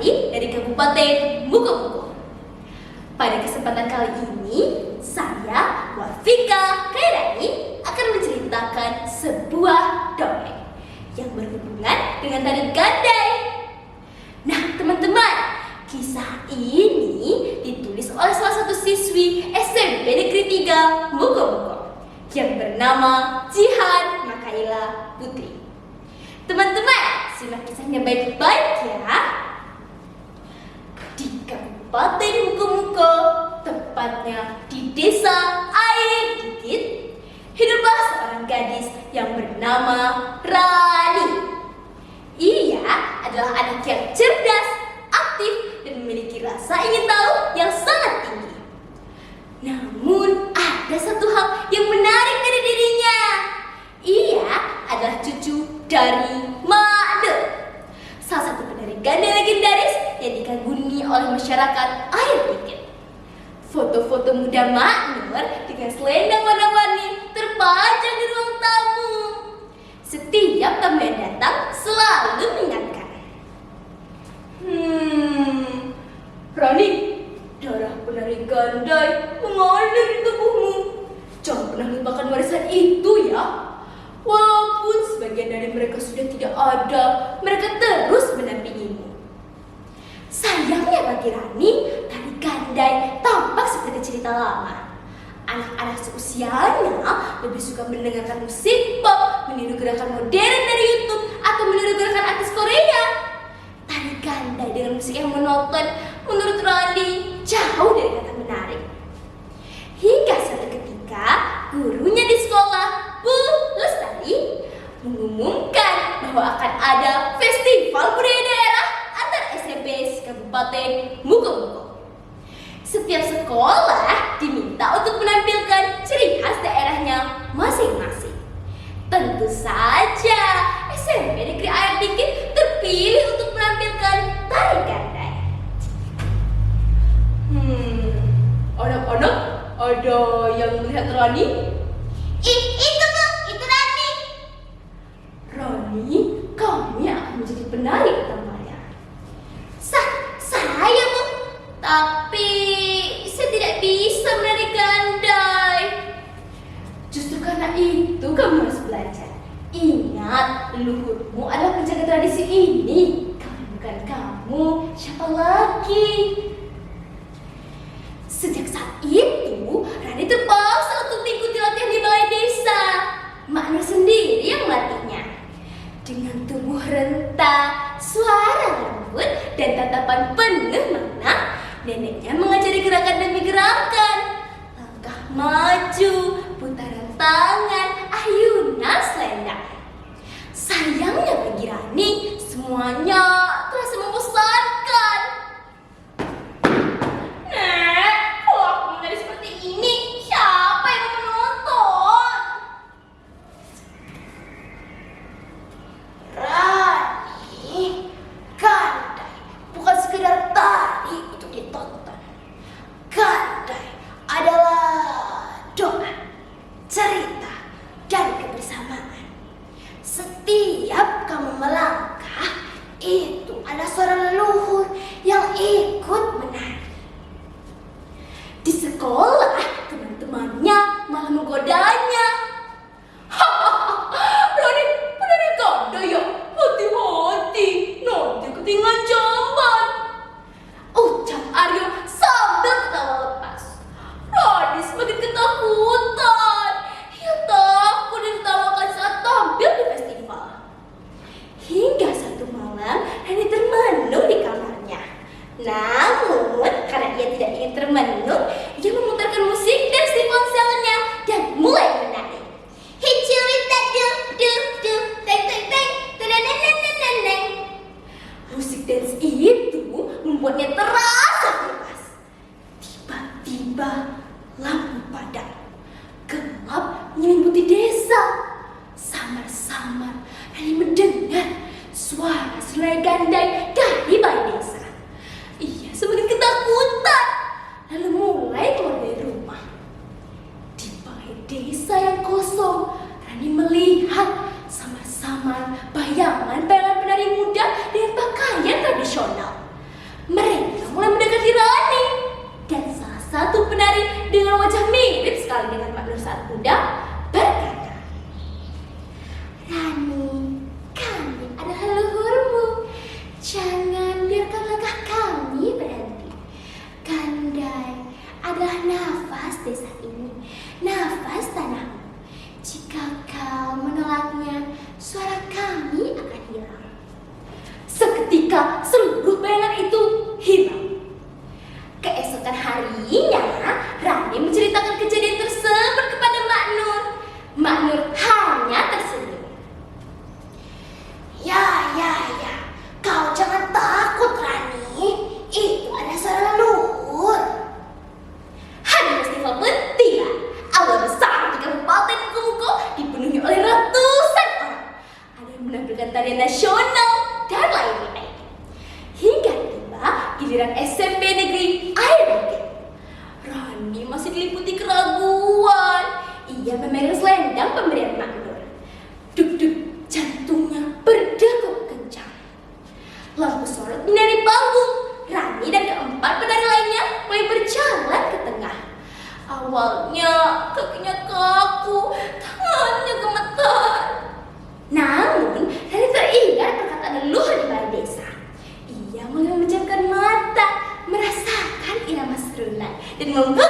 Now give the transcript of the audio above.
Rani dari Kabupaten Mukomuko. Pada kesempatan kali ini, saya, Wafika Khairani, akan menceritakan sebuah dongeng yang berhubungan dengan tari gandai. Nah, teman-teman, kisah ini ditulis oleh salah satu siswi SMP Negeri 3 Mukomuko yang bernama Jihan Makaila Putri. Teman-teman, simak kisahnya baik-baik ya. Di Kabupaten Mukomuko, tepatnya di Desa Air Dikit, hiduplah seorang gadis yang bernama Rani. Ia adalah anak yang cerdas, aktif, dan memiliki rasa ingin tahu yang sangat tinggi. Namun, ada satu hal yang menarik dari dirinya. Ia adalah cucu dari Mak De, salah satu penari gandai legendaris yang dikagumi oleh masyarakat Air Dikit. Foto-foto muda Mak Nur dengan selendang warna-warni terpajang di ruang tamu. Setiap tamu yang datang selalu mengingatkan, Rani, darah penari gandai mengalir di tubuhmu. Jangan pernah lupakan warisan itu ya. Walaupun sebagian dari mereka sudah tidak ada, mereka terus mendampingimu. Sayangnya bagi Rani, tari gandai tampak seperti cerita lama. Anak-anak seusianya lebih suka mendengarkan musik pop, meniru gerakan modern dari YouTube, atau meniru gerakan artis Korea. Tari gandai dengan musik yang monoton menurut Rani jauh dari kata menarik. Hingga suatu ketika, gurunya di sekolah, Bu Lestari, mengumumkan bahwa akan ada festival budaya daerah antar SMP Kabupaten Mukomuko. Setiap sekolah diminta untuk menampilkan ciri khas daerahnya masing-masing. Tentu saja SMP Negeri Air Dikit terpilih untuk menampilkan tari gandai. Anak-anak, ada yang melihat Rani? Itu Bu, itu Rani. Rani, kamu yang akan menjadi penari utamanya. Saya Bu, tapi saya tidak bisa menari gandai. Justru karena itu kamu harus belajar. Ingat, leluhurmu adalah penjaga tradisi ini. Kalau bukan kamu, siapa lagi? Sejak saat itu, Rani terpaksa untuk mengikuti latihan di balai desa. Mak Nur sendiri yang melatihnya. Dengan tubuh renta, suara lembut, dan tatapan penuh makna, neneknya mengajari gerakan demi gerakan. Langkah maju, putaran tangan, ayunan selendang. Sayangnya bagi Rani, semuanya terasa membosankan. Nek, kalau aku menari seperti ini, siapa yang mau menonton? Rani, gandai bukan sekedar tari untuk ditonton. Gandai adalah doa, cerita, dan kebersamaan. Setiap kamu melangkah, itu ada suara leluhur yang ikut menari. Di sekolah, teman-temannya malah menggodanya. Rani, penari gandai ya? Hati-hati, nanti ketinggalan zaman, ucap Aryo sambil ketawa lepas. Rani semakin ketakutan. Ia takut ditertawakan saat tampil di festival. Hingga satu malam, Rani termenung di kamarnya. Namun, karena ia tidak ingin termenung, ia memutarkan musik dance di ponselnya dan mulai menari. Hicurita du du du teng teng teng teneneneneneng. Musik dance itu membuatnya terasa bebas. Tiba-tiba lampu padam. Gelap menyelimuti desa. Samar-samar Rani mendengar suara selai gandai dari balai desa. Ia semakin ketakutan, lalu mulai keluar dari rumah. Di balai desa yang kosong, Rani melihat samar-samar bayangan penari muda dengan pakaian tradisional. sekali dengan Mak Nur saat muda, berkata, "Rani, kami adalah leluhurmu. Jangan biarkan langkah kami berhenti. Kandai adalah nafas desa ini, nafas tanahmu. Jika kau menolaknya, suara kami akan hilang." Seketika seluruh bayangan itu hilang. Keesokan harinya, Rani menceritakan kejadian tersebut kepada Mak Nur. Mak Nur hanya tersenyum. Ya, kau jangan takut, Rani. Itu ada suara leluhur. Hari festival pun tiba. Awal besar di Kabupaten Kungko dipenuhi oleh ratusan orang. Ada yang menampilkan tarian nasional dan lain-lain. Hingga tiba giliran SMP Negeri Air Bukit. Rani masih diliputi keraguan. Ia memegang selendang pemberian Mak Nur. Duk-duk, jantungnya berdegup kencang. Lampu sorot menyinari panggung. Rani dan keempat penari lainnya mulai berjalan ke tengah. Awalnya kakinya kaku, tangannya gemetar. Namun, Rani teringat perkataan leluhur di balai desa. Ia mulai memejamkan mata, merasakan irama serunan dan membuat